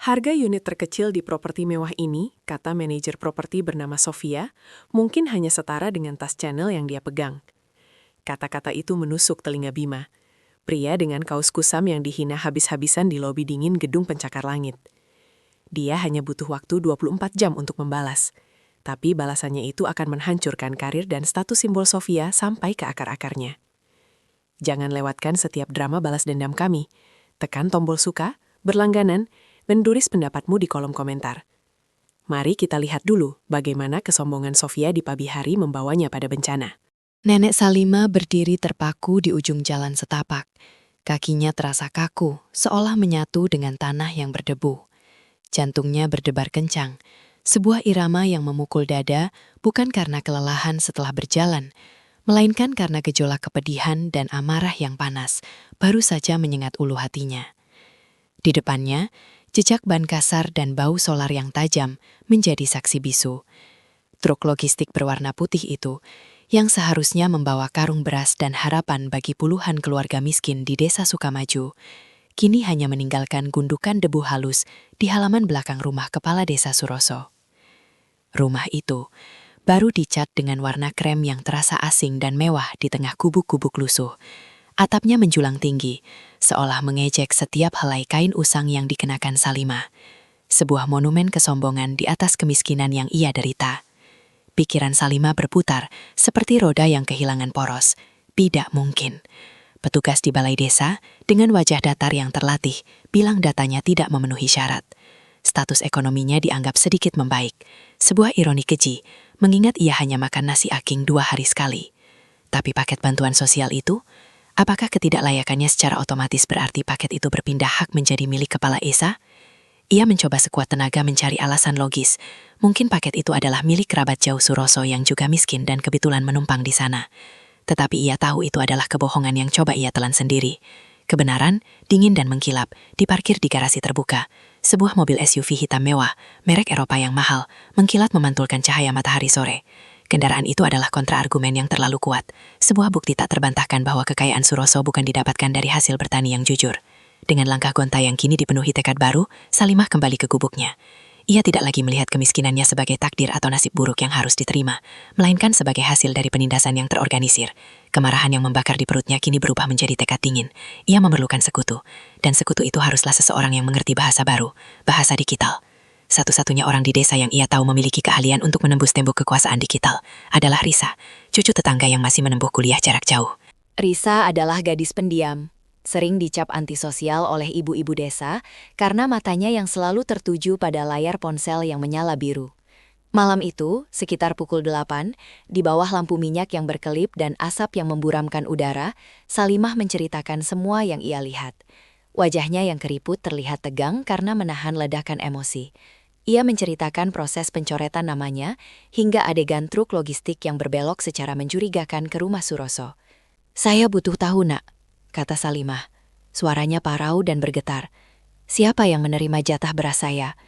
Harga unit terkecil di properti mewah ini, kata manajer properti bernama Sofia, mungkin hanya setara dengan tas Chanel yang dia pegang. Kata-kata itu menusuk telinga Bima. Pria dengan kaos kusam yang dihina habis-habisan di lobi dingin gedung pencakar langit. Dia hanya butuh waktu 24 jam untuk membalas. Tapi balasannya itu akan menghancurkan karir dan status simbol Sofia sampai ke akar-akarnya. Jangan lewatkan setiap drama balas dendam kami. Tekan tombol suka, berlangganan, dan tulis pendapatmu di kolom komentar. Mari kita lihat dulu bagaimana kesombongan Sofia di pagi hari membawanya pada bencana. Nenek Salima berdiri terpaku di ujung jalan setapak. Kakinya terasa kaku, seolah menyatu dengan tanah yang berdebu. Jantungnya berdebar kencang, sebuah irama yang memukul dada bukan karena kelelahan setelah berjalan, melainkan karena gejolak kepedihan dan amarah yang panas baru saja menyengat ulu hatinya. Di depannya, jejak ban kasar dan bau solar yang tajam menjadi saksi bisu. Truk logistik berwarna putih itu, yang seharusnya membawa karung beras dan harapan bagi puluhan keluarga miskin di Desa Sukamaju, kini hanya meninggalkan gundukan debu halus di halaman belakang rumah Kepala Desa Suroso. Rumah itu baru dicat dengan warna krem yang terasa asing dan mewah di tengah gubuk-gubuk lusuh. Atapnya menjulang tinggi, seolah mengejek setiap helai kain usang yang dikenakan Salima. Sebuah monumen kesombongan di atas kemiskinan yang ia derita. Pikiran Salima berputar seperti roda yang kehilangan poros. Tidak mungkin. Petugas di balai desa, dengan wajah datar yang terlatih, bilang datanya tidak memenuhi syarat. Status ekonominya dianggap sedikit membaik. Sebuah ironi keji, mengingat ia hanya makan nasi aking 2 hari sekali. Tapi paket bantuan sosial itu, apakah ketidaklayakannya secara otomatis berarti paket itu berpindah hak menjadi milik Kepala Esa? Ia mencoba sekuat tenaga mencari alasan logis. Mungkin paket itu adalah milik kerabat jauh Suroso yang juga miskin dan kebetulan menumpang di sana. Tetapi ia tahu itu adalah kebohongan yang coba ia telan sendiri. Kebenaran, dingin dan mengkilap, diparkir di garasi terbuka. Sebuah mobil SUV hitam mewah, merek Eropa yang mahal, mengkilat memantulkan cahaya matahari sore. Kendaraan itu adalah kontra-argumen yang terlalu kuat. Sebuah bukti tak terbantahkan bahwa kekayaan Suroso bukan didapatkan dari hasil bertani yang jujur. Dengan langkah gonta yang kini dipenuhi tekad baru, Salimah kembali ke gubuknya. Ia tidak lagi melihat kemiskinannya sebagai takdir atau nasib buruk yang harus diterima, melainkan sebagai hasil dari penindasan yang terorganisir. Kemarahan yang membakar di perutnya kini berubah menjadi tekad dingin. Ia memerlukan sekutu, dan sekutu itu haruslah seseorang yang mengerti bahasa baru, bahasa digital. Satu-satunya orang di desa yang ia tahu memiliki keahlian untuk menembus tembok kekuasaan digital adalah Risa, cucu tetangga yang masih menempuh kuliah jarak jauh. Risa adalah gadis pendiam. Sering dicap antisosial oleh ibu-ibu desa karena matanya yang selalu tertuju pada layar ponsel yang menyala biru. Malam itu, sekitar pukul 8, di bawah lampu minyak yang berkelip dan asap yang memburamkan udara, Salimah menceritakan semua yang ia lihat. Wajahnya yang keriput terlihat tegang karena menahan ledakan emosi. Ia menceritakan proses pencoretan namanya hingga adegan truk logistik yang berbelok secara mencurigakan ke rumah Suroso. "Saya butuh tahu, Nak," kata Salimah. Suaranya parau dan bergetar. "Siapa yang menerima jatah beras saya?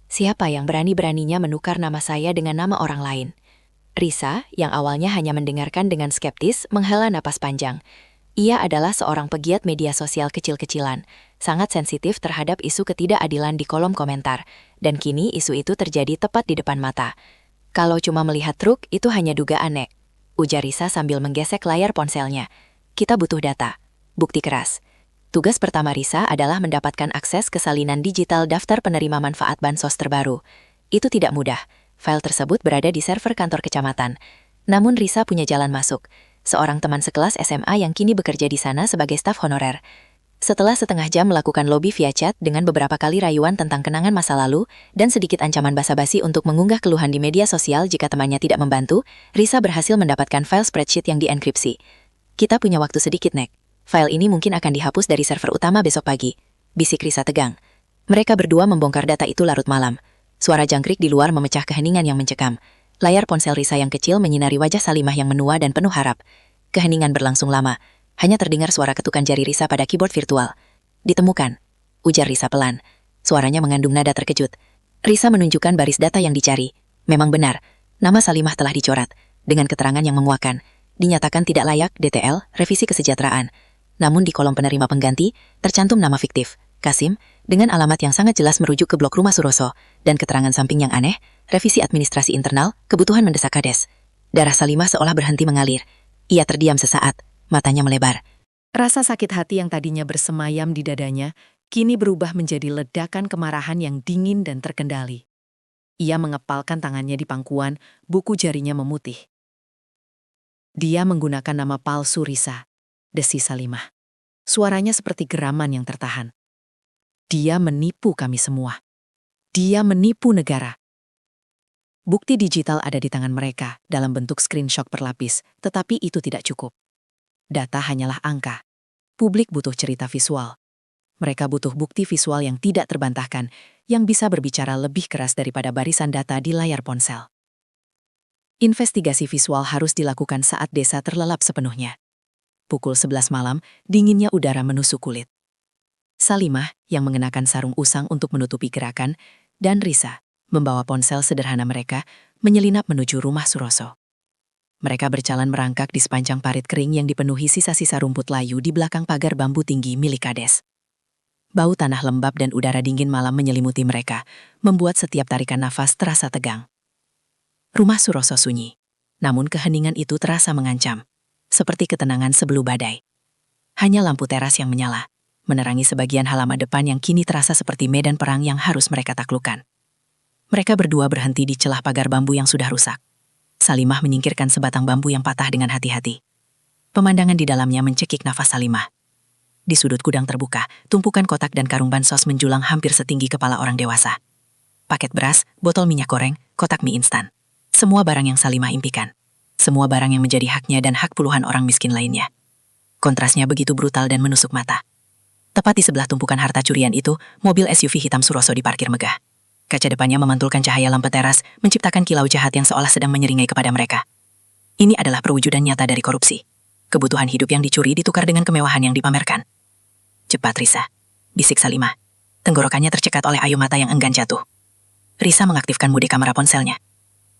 Siapa yang berani-beraninya menukar nama saya dengan nama orang lain?" Risa, yang awalnya hanya mendengarkan dengan skeptis, menghela napas panjang. Ia adalah seorang pegiat media sosial kecil-kecilan, sangat sensitif terhadap isu ketidakadilan di kolom komentar, dan kini isu itu terjadi tepat di depan mata. "Kalau cuma melihat truk, itu hanya dugaan, Nek," ujar Risa sambil menggesek layar ponselnya. "Kita butuh data, bukti keras." Tugas pertama Risa adalah mendapatkan akses ke salinan digital daftar penerima manfaat bansos terbaru. Itu tidak mudah, file tersebut berada di server kantor kecamatan. Namun Risa punya jalan masuk, seorang teman sekelas SMA yang kini bekerja di sana sebagai staf honorer. Setelah setengah jam melakukan lobby via chat dengan beberapa kali rayuan tentang kenangan masa lalu dan sedikit ancaman basa-basi untuk mengunggah keluhan di media sosial jika temannya tidak membantu, Risa berhasil mendapatkan file spreadsheet yang dienkripsi. "Kita punya waktu sedikit, Nek. File ini mungkin akan dihapus dari server utama besok pagi," bisik Risa tegang. Mereka berdua membongkar data itu larut malam. Suara jangkrik di luar memecah keheningan yang mencekam. Layar ponsel Risa yang kecil menyinari wajah Salimah yang menua dan penuh harap. Keheningan berlangsung lama. Hanya terdengar suara ketukan jari Risa pada keyboard virtual. "Ditemukan," ujar Risa pelan. Suaranya mengandung nada terkejut. Risa menunjukkan baris data yang dicari. Memang benar, nama Salimah telah dicoret, dengan keterangan yang memuakkan. Dinyatakan tidak layak DTL, revisi kesejahteraan. Namun di kolom penerima pengganti, tercantum nama fiktif, Kasim, Dengan alamat yang sangat jelas merujuk ke blok rumah Suroso, dan keterangan samping yang aneh, revisi administrasi internal, kebutuhan mendesak kades. Darah Salimah seolah berhenti mengalir. Ia terdiam sesaat, matanya melebar. Rasa sakit hati yang tadinya bersemayam di dadanya, kini berubah menjadi ledakan kemarahan yang dingin dan terkendali. Ia mengepalkan tangannya di pangkuan, buku jarinya memutih. Dia menggunakan nama palsu Risa, desi Salimah. Suaranya seperti geraman yang tertahan. Dia menipu kami semua. Dia menipu negara. Bukti digital ada di tangan mereka dalam bentuk screenshot berlapis, tetapi itu tidak cukup. Data hanyalah angka. Publik butuh cerita visual. Mereka butuh bukti visual yang tidak terbantahkan, yang bisa berbicara lebih keras daripada barisan data di layar ponsel. Investigasi visual harus dilakukan saat desa terlelap sepenuhnya. Pukul 11 malam, dinginnya udara menusuk kulit. Salimah, yang mengenakan sarung usang untuk menutupi gerakan, dan Risa, membawa ponsel sederhana mereka, menyelinap menuju rumah Suroso. Mereka berjalan merangkak di sepanjang parit kering yang dipenuhi sisa-sisa rumput layu di belakang pagar bambu tinggi milik kades. Bau tanah lembab dan udara dingin malam menyelimuti mereka, membuat setiap tarikan nafas terasa tegang. Rumah Suroso sunyi, namun keheningan itu terasa mengancam, seperti ketenangan sebelum badai. Hanya lampu teras yang menyala, menerangi sebagian halaman depan yang kini terasa seperti medan perang yang harus mereka taklukkan. Mereka berdua berhenti di celah pagar bambu yang sudah rusak. Salimah menyingkirkan sebatang bambu yang patah dengan hati-hati. Pemandangan di dalamnya mencekik nafas Salimah. Di sudut gudang terbuka, tumpukan kotak dan karung bansos menjulang hampir setinggi kepala orang dewasa. Paket beras, botol minyak goreng, kotak mie instan. Semua barang yang Salimah impikan. Semua barang yang menjadi haknya dan hak puluhan orang miskin lainnya. Kontrasnya begitu brutal dan menusuk mata. Tepat di sebelah tumpukan harta curian itu, mobil SUV hitam Suroso diparkir megah. Kaca depannya memantulkan cahaya lampu teras, menciptakan kilau jahat yang seolah sedang menyeringai kepada mereka. Ini adalah perwujudan nyata dari korupsi. Kebutuhan hidup yang dicuri ditukar dengan kemewahan yang dipamerkan. Cepat, Risa, bisik Salimah. Tenggorokannya tercekat oleh ayu mata yang enggan jatuh. Risa mengaktifkan mode kamera ponselnya.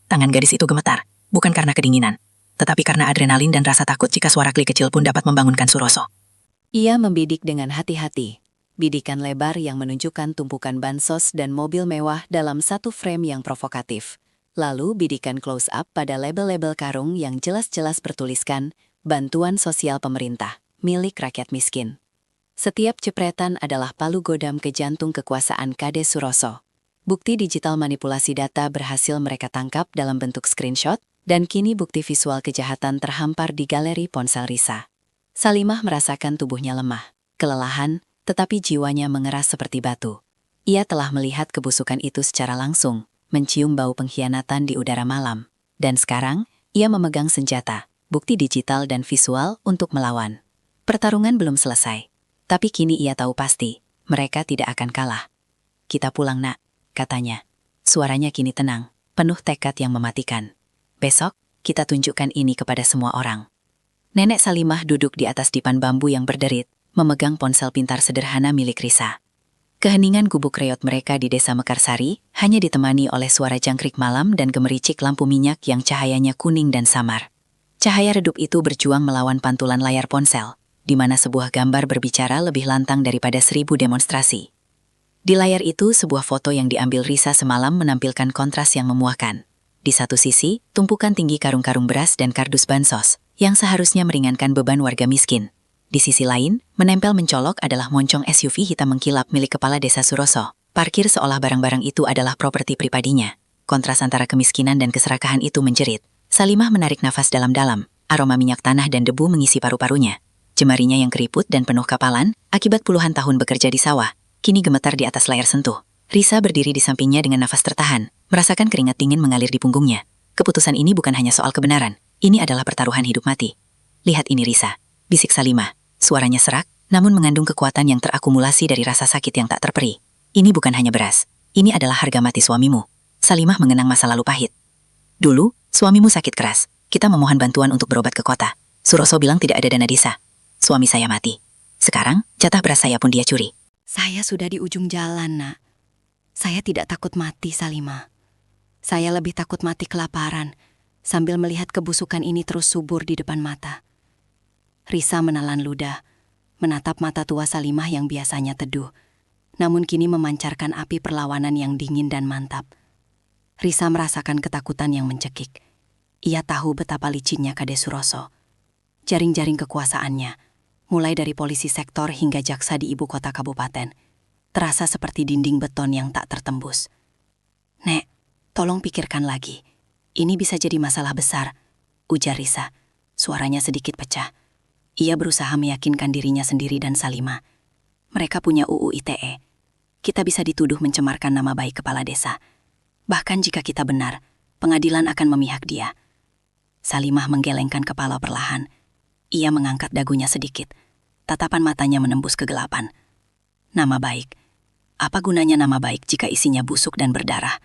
Tangan gadis itu gemetar, bukan karena kedinginan, tetapi karena adrenalin dan rasa takut jika suara klik kecil pun dapat membangunkan Suroso. Ia membidik dengan hati-hati. Bidikan lebar yang menunjukkan tumpukan bansos dan mobil mewah dalam satu frame yang provokatif. Lalu bidikan close-up pada label-label karung yang jelas-jelas bertuliskan Bantuan Sosial Pemerintah, milik rakyat miskin. Setiap jepretan adalah palu godam ke jantung kekuasaan Kades Suroso. Bukti digital manipulasi data berhasil mereka tangkap dalam bentuk screenshot, dan kini bukti visual kejahatan terhampar di galeri ponsel Risa. Salimah merasakan tubuhnya lemah, kelelahan, tetapi jiwanya mengeras seperti batu. Ia telah melihat kebusukan itu secara langsung, mencium bau pengkhianatan di udara malam. Dan sekarang, ia memegang senjata, bukti digital dan visual untuk melawan. Pertarungan belum selesai, tapi kini ia tahu pasti, mereka tidak akan kalah. Kita pulang, Nak, katanya. Suaranya kini tenang, penuh tekad yang mematikan. Besok, kita tunjukkan ini kepada semua orang. Nenek Salimah duduk di atas dipan bambu yang berderit, memegang ponsel pintar sederhana milik Risa. Keheningan gubuk reot mereka di desa Mekarsari hanya ditemani oleh suara jangkrik malam dan gemericik lampu minyak yang cahayanya kuning dan samar. Cahaya redup itu berjuang melawan pantulan layar ponsel, di mana sebuah gambar berbicara lebih lantang daripada 1000 demonstrasi. Di layar itu, sebuah foto yang diambil Risa semalam menampilkan kontras yang memuahkan. Di satu sisi, tumpukan tinggi karung-karung beras dan kardus bansos, yang seharusnya meringankan beban warga miskin. Di sisi lain, menempel mencolok adalah moncong SUV hitam mengkilap milik kepala desa Suroso. Parkir seolah barang-barang itu adalah properti pribadinya. Kontras antara kemiskinan dan keserakahan itu menjerit. Salimah menarik nafas dalam-dalam, aroma minyak tanah dan debu mengisi paru-parunya. Jemarinya yang keriput dan penuh kapalan, akibat puluhan tahun bekerja di sawah, kini gemetar di atas layar sentuh. Risa berdiri di sampingnya dengan nafas tertahan, merasakan keringat dingin mengalir di punggungnya. Keputusan ini bukan hanya soal kebenaran, ini adalah pertaruhan hidup mati. Lihat ini, Risa, bisik Salimah. Suaranya serak, namun mengandung kekuatan yang terakumulasi dari rasa sakit yang tak terperi. Ini bukan hanya beras, ini adalah harga mati suamimu. Salimah mengenang masa lalu pahit. Dulu, suamimu sakit keras. Kita memohon bantuan untuk berobat ke kota. Suroso bilang tidak ada dana desa. Suami saya mati. Sekarang, jatah beras saya pun dia curi. Saya sudah di ujung jalan, Nak. Saya tidak takut mati, Salimah. Saya lebih takut mati kelaparan, sambil melihat kebusukan ini terus subur di depan mata. Risa menelan ludah, menatap mata tua Salimah yang biasanya teduh. namun kini memancarkan api perlawanan yang dingin dan mantap. Risa merasakan ketakutan yang mencekik. Ia tahu betapa licinnya Kades Suroso. Jaring-jaring kekuasaannya, mulai dari polisi sektor hingga jaksa di ibu kota kabupaten, terasa seperti dinding beton yang tak tertembus. "Nek, tolong pikirkan lagi. Ini bisa jadi masalah besar," ujar Risa. Suaranya sedikit pecah. Ia berusaha meyakinkan dirinya sendiri dan Salimah. Mereka punya UU ITE. Kita bisa dituduh mencemarkan nama baik kepala desa. Bahkan jika kita benar, pengadilan akan memihak dia. Salimah menggelengkan kepala perlahan. Ia mengangkat dagunya sedikit. Tatapan matanya menembus kegelapan. Nama baik. Apa gunanya nama baik jika isinya busuk dan berdarah?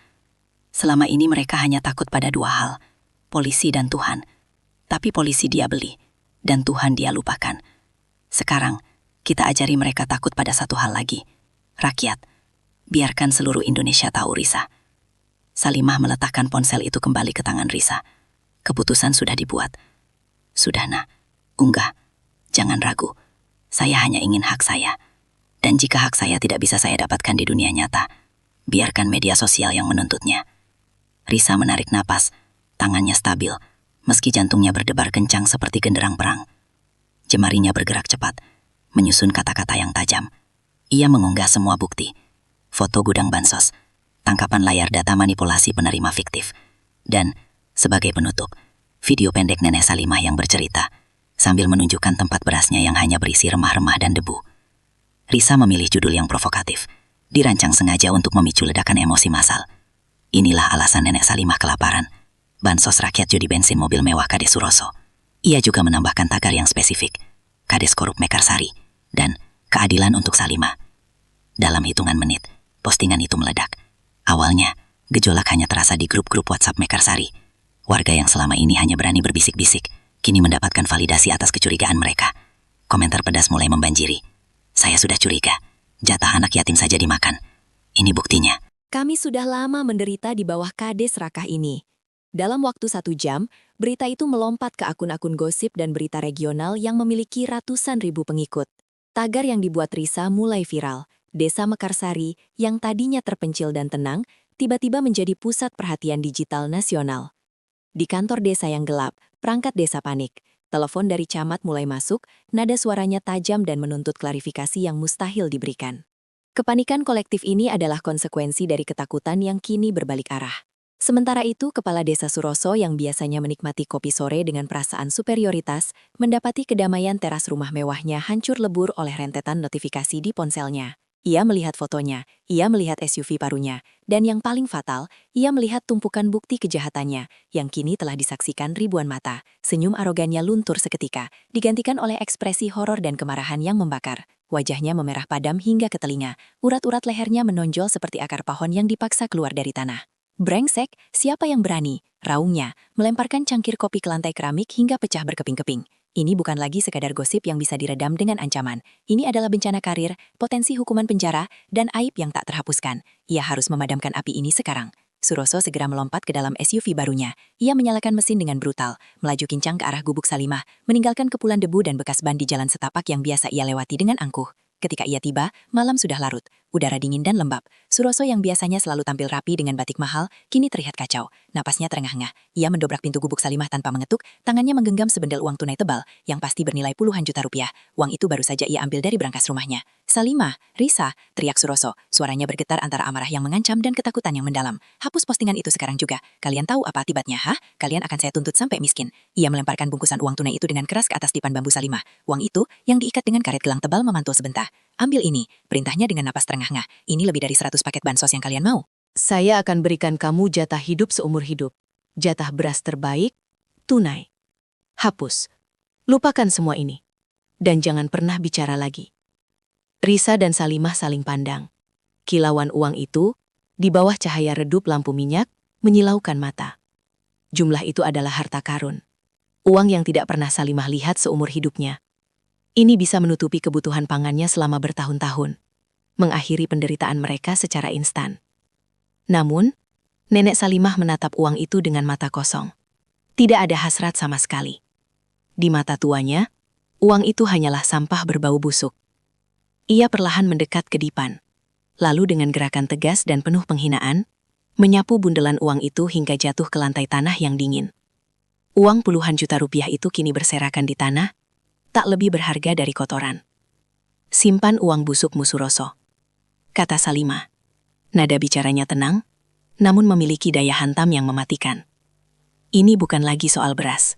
Selama ini mereka hanya takut pada dua hal, polisi dan Tuhan. Tapi polisi dia beli, dan Tuhan dia lupakan. Sekarang, kita ajari mereka takut pada satu hal lagi. Rakyat, biarkan seluruh Indonesia tahu, Risa. Salimah meletakkan ponsel itu kembali ke tangan Risa. Keputusan sudah dibuat. Sudah, Nak. Unggah. Jangan ragu. Saya hanya ingin hak saya. Dan jika hak saya tidak bisa saya dapatkan di dunia nyata, biarkan media sosial yang menuntutnya. Risa menarik napas. Tangannya stabil, meski jantungnya berdebar kencang seperti genderang perang. Jemarinya bergerak cepat, menyusun kata-kata yang tajam. Ia mengunggah semua bukti. Foto gudang bansos, tangkapan layar data manipulasi penerima fiktif, dan, sebagai penutup, video pendek nenek Salimah yang bercerita, sambil menunjukkan tempat berasnya yang hanya berisi remah-remah dan debu. Risa memilih judul yang provokatif, dirancang sengaja untuk memicu ledakan emosi massal. Inilah alasan nenek Salimah kelaparan. Bansos rakyat judi bensin mobil mewah Kades Suroso. Ia juga menambahkan tagar yang spesifik, Kades korup Mekarsari, dan keadilan untuk Salimah. Dalam hitungan menit, postingan itu meledak. Awalnya, gejolak hanya terasa di grup-grup WhatsApp Mekarsari. Warga yang selama ini hanya berani berbisik-bisik, kini mendapatkan validasi atas kecurigaan mereka. Komentar pedas mulai membanjiri. "Saya sudah curiga, jatah anak yatim saja dimakan. Ini buktinya." Kami sudah lama menderita di bawah Kades serakah ini. Dalam waktu 1 jam, berita itu melompat ke akun-akun gosip dan berita regional yang memiliki ratusan ribu pengikut. Tagar yang dibuat Risa mulai viral. Desa Mekarsari, yang tadinya terpencil dan tenang, tiba-tiba menjadi pusat perhatian digital nasional. Di kantor desa yang gelap, perangkat desa panik. Telepon dari camat mulai masuk, nada suaranya tajam dan menuntut klarifikasi yang mustahil diberikan. Kepanikan kolektif ini adalah konsekuensi dari ketakutan yang kini berbalik arah. Sementara itu, Kepala Desa Suroso yang biasanya menikmati kopi sore dengan perasaan superioritas, mendapati kedamaian teras rumah mewahnya hancur lebur oleh rentetan notifikasi di ponselnya. Ia melihat fotonya, ia melihat SUV barunya, dan yang paling fatal, ia melihat tumpukan bukti kejahatannya, yang kini telah disaksikan ribuan mata. Senyum arogannya luntur seketika, digantikan oleh ekspresi horor dan kemarahan yang membakar. Wajahnya memerah padam hingga ke telinga, urat-urat lehernya menonjol seperti akar pohon yang dipaksa keluar dari tanah. "Brengsek, siapa yang berani?" raungnya, melemparkan cangkir kopi ke lantai keramik hingga pecah berkeping-keping. Ini bukan lagi sekadar gosip yang bisa diredam dengan ancaman. Ini adalah bencana karir, potensi hukuman penjara, dan aib yang tak terhapuskan. Ia harus memadamkan api ini sekarang. Suroso segera melompat ke dalam SUV barunya. Ia menyalakan mesin dengan brutal, melaju kincang ke arah gubuk Salimah, meninggalkan kepulan debu dan bekas ban di jalan setapak yang biasa ia lewati dengan angkuh. Ketika ia tiba, malam sudah larut, udara dingin dan lembab. Suroso yang biasanya selalu tampil rapi dengan batik mahal, kini terlihat kacau. Napasnya terengah-engah. Ia mendobrak pintu gubuk Salimah tanpa mengetuk, tangannya menggenggam sebendel uang tunai tebal, yang pasti bernilai puluhan juta rupiah. Uang itu baru saja ia ambil dari brankas rumahnya. "Salimah, Risa," teriak Suroso. Suaranya bergetar antara amarah yang mengancam dan ketakutan yang mendalam. "Hapus postingan itu sekarang juga. Kalian tahu apa akibatnya, hah? Kalian akan saya tuntut sampai miskin." Ia melemparkan bungkusan uang tunai itu dengan keras ke atas dipan bambu Salimah. Uang itu, yang diikat dengan karet gelang tebal memantul sebentar. "Ambil ini," perintahnya dengan napas terengah-engah. "Ini lebih dari 100 paket bansos yang kalian mau." Saya akan berikan kamu jatah hidup seumur hidup. Jatah beras terbaik, tunai. Hapus. Lupakan semua ini. Dan jangan pernah bicara lagi. Risa dan Salimah saling pandang. Kilauan uang itu, di bawah cahaya redup lampu minyak, menyilaukan mata. Jumlah itu adalah harta karun. Uang yang tidak pernah Salimah lihat seumur hidupnya. Ini bisa menutupi kebutuhan pangannya selama bertahun-tahun, mengakhiri penderitaan mereka secara instan. Namun, nenek Salimah menatap uang itu dengan mata kosong. Tidak ada hasrat sama sekali. Di mata tuanya, uang itu hanyalah sampah berbau busuk. Ia perlahan mendekat ke dipan. lalu dengan gerakan tegas dan penuh penghinaan, menyapu bundelan uang itu hingga jatuh ke lantai tanah yang dingin. Uang puluhan juta rupiah itu kini berserakan di tanah, tak lebih berharga dari kotoran. Simpan uang busukmu Suroso, kata Salimah. Nada bicaranya tenang, namun memiliki daya hantam yang mematikan. Ini bukan lagi soal beras.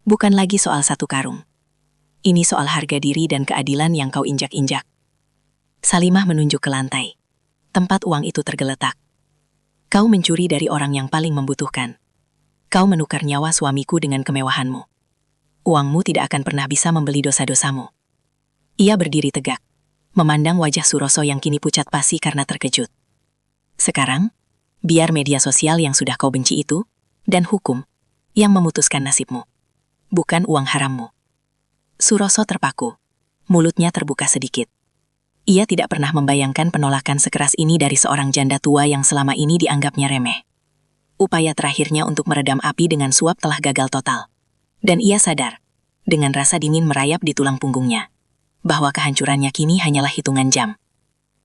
Bukan lagi soal satu karung. Ini soal harga diri dan keadilan yang kau injak-injak. Salimah menunjuk ke lantai. Tempat uang itu tergeletak. Kau mencuri dari orang yang paling membutuhkan. Kau menukar nyawa suamiku dengan kemewahanmu. Uangmu tidak akan pernah bisa membeli dosa-dosamu. Ia berdiri tegak, memandang wajah Suroso yang kini pucat pasi karena terkejut. Sekarang, biar media sosial yang sudah kau benci itu, dan hukum, yang memutuskan nasibmu. Bukan uang harammu. Suroso terpaku. Mulutnya terbuka sedikit. Ia tidak pernah membayangkan penolakan sekeras ini dari seorang janda tua yang selama ini dianggapnya remeh. Upaya terakhirnya untuk meredam api dengan suap telah gagal total. Dan ia sadar, dengan rasa dingin merayap di tulang punggungnya, bahwa kehancurannya kini hanyalah hitungan jam.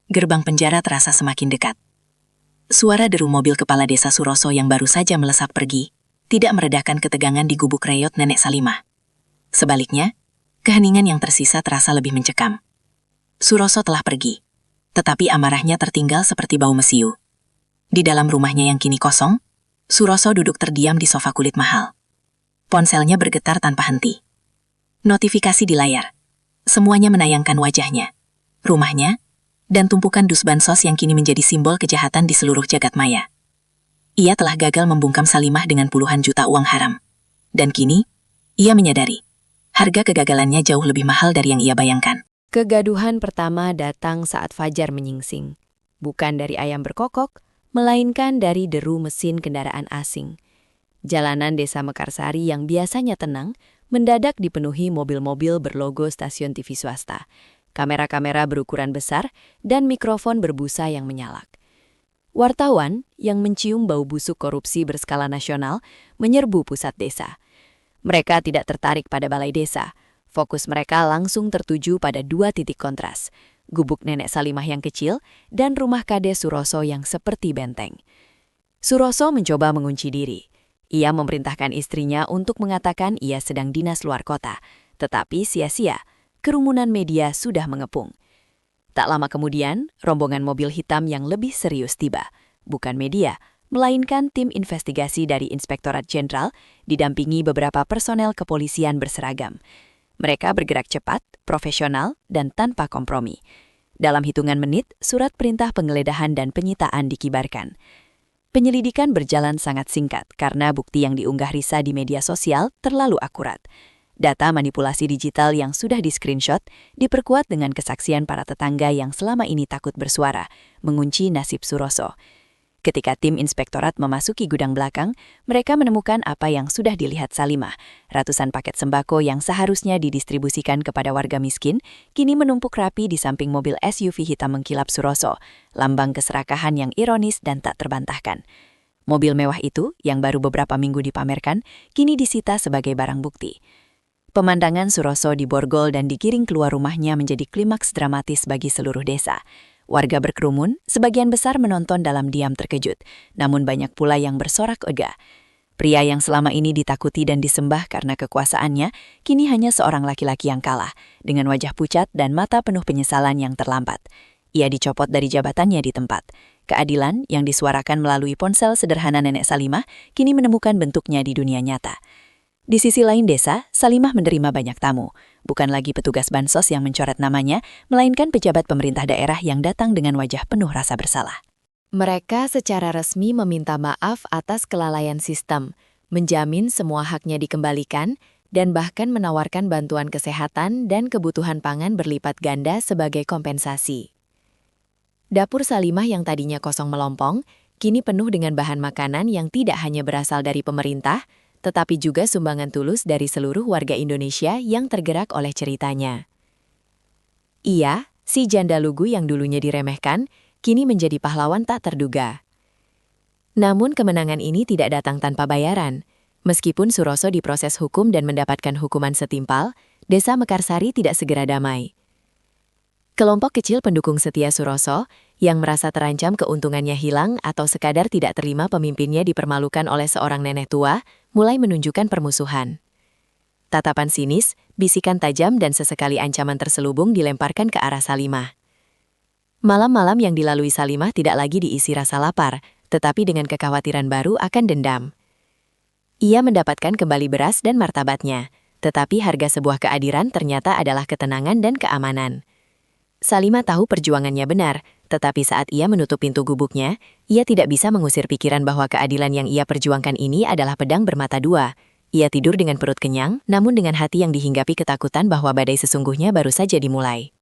Gerbang penjara terasa semakin dekat. Suara deru mobil kepala desa Suroso yang baru saja melesat pergi, tidak meredakan ketegangan di gubuk reyot Nenek Salimah. Sebaliknya, keheningan yang tersisa terasa lebih mencekam. Suroso telah pergi, tetapi amarahnya tertinggal seperti bau mesiu. Di dalam rumahnya yang kini kosong, Suroso duduk terdiam di sofa kulit mahal. Ponselnya bergetar tanpa henti. Notifikasi di layar. Semuanya menayangkan wajahnya, rumahnya, dan tumpukan dus bansos yang kini menjadi simbol kejahatan di seluruh jagat maya. Ia telah gagal membungkam Salimah dengan puluhan juta uang haram. Dan kini, ia menyadari, harga kegagalannya jauh lebih mahal dari yang ia bayangkan. Kegaduhan pertama datang saat fajar menyingsing. Bukan dari ayam berkokok, melainkan dari deru mesin kendaraan asing. Jalanan desa Mekarsari yang biasanya tenang, mendadak dipenuhi mobil-mobil berlogo stasiun TV swasta, kamera-kamera berukuran besar, dan mikrofon berbusa yang menyalak. Wartawan yang mencium bau busuk korupsi berskala nasional menyerbu pusat desa. Mereka tidak tertarik pada balai desa. Fokus mereka langsung tertuju pada dua titik kontras, gubuk Nenek Salimah yang kecil dan rumah Kades Suroso yang seperti benteng. Suroso mencoba mengunci diri. Ia memerintahkan istrinya untuk mengatakan ia sedang dinas luar kota, tetapi sia-sia, kerumunan media sudah mengepung. Tak lama kemudian, rombongan mobil hitam yang lebih serius tiba, bukan media, melainkan tim investigasi dari Inspektorat Jenderal didampingi beberapa personel kepolisian berseragam. Mereka bergerak cepat, profesional, dan tanpa kompromi. Dalam hitungan menit, surat perintah penggeledahan dan penyitaan dikibarkan. Penyelidikan berjalan sangat singkat karena bukti yang diunggah Risa di media sosial terlalu akurat. Data manipulasi digital yang sudah di-screenshot diperkuat dengan kesaksian para tetangga yang selama ini takut bersuara, mengunci nasib Suroso. Ketika tim inspektorat memasuki gudang belakang, mereka menemukan apa yang sudah dilihat Salimah. Ratusan paket sembako yang seharusnya didistribusikan kepada warga miskin, kini menumpuk rapi di samping mobil SUV hitam mengkilap Suroso, lambang keserakahan yang ironis dan tak terbantahkan. Mobil mewah itu, yang baru beberapa minggu dipamerkan, kini disita sebagai barang bukti. Pemandangan Suroso diborgol dan digiring keluar rumahnya menjadi klimaks dramatis bagi seluruh desa. Warga berkerumun, sebagian besar menonton dalam diam terkejut, namun banyak pula yang bersorak lega. Pria yang selama ini ditakuti dan disembah karena kekuasaannya, kini hanya seorang laki-laki yang kalah, dengan wajah pucat dan mata penuh penyesalan yang terlambat. Ia dicopot dari jabatannya di tempat. Keadilan yang disuarakan melalui ponsel sederhana Nenek Salimah, kini menemukan bentuknya di dunia nyata. Di sisi lain desa, Salimah menerima banyak tamu. Bukan lagi petugas bansos yang mencoret namanya, melainkan pejabat pemerintah daerah yang datang dengan wajah penuh rasa bersalah. Mereka secara resmi meminta maaf atas kelalaian sistem, menjamin semua haknya dikembalikan, dan bahkan menawarkan bantuan kesehatan dan kebutuhan pangan berlipat ganda sebagai kompensasi. Dapur Salimah yang tadinya kosong melompong, kini penuh dengan bahan makanan yang tidak hanya berasal dari pemerintah, tetapi juga sumbangan tulus dari seluruh warga Indonesia yang tergerak oleh ceritanya. Ia, si janda lugu yang dulunya diremehkan, kini menjadi pahlawan tak terduga. Namun kemenangan ini tidak datang tanpa bayaran. Meskipun Suroso diproses hukum dan mendapatkan hukuman setimpal, desa Mekarsari tidak segera damai. Kelompok kecil pendukung setia Suroso, yang merasa terancam keuntungannya hilang atau sekadar tidak terima pemimpinnya dipermalukan oleh seorang nenek tua, mulai menunjukkan permusuhan. Tatapan sinis, bisikan tajam dan sesekali ancaman terselubung dilemparkan ke arah Salimah. Malam-malam yang dilalui Salimah tidak lagi diisi rasa lapar, tetapi dengan kekhawatiran baru akan dendam. Ia mendapatkan kembali beras dan martabatnya, tetapi harga sebuah keadilan ternyata adalah ketenangan dan keamanan. Salimah tahu perjuangannya benar, tetapi saat ia menutup pintu gubuknya, ia tidak bisa mengusir pikiran bahwa keadilan yang ia perjuangkan ini adalah pedang bermata dua. Ia tidur dengan perut kenyang, namun dengan hati yang dihinggapi ketakutan bahwa badai sesungguhnya baru saja dimulai.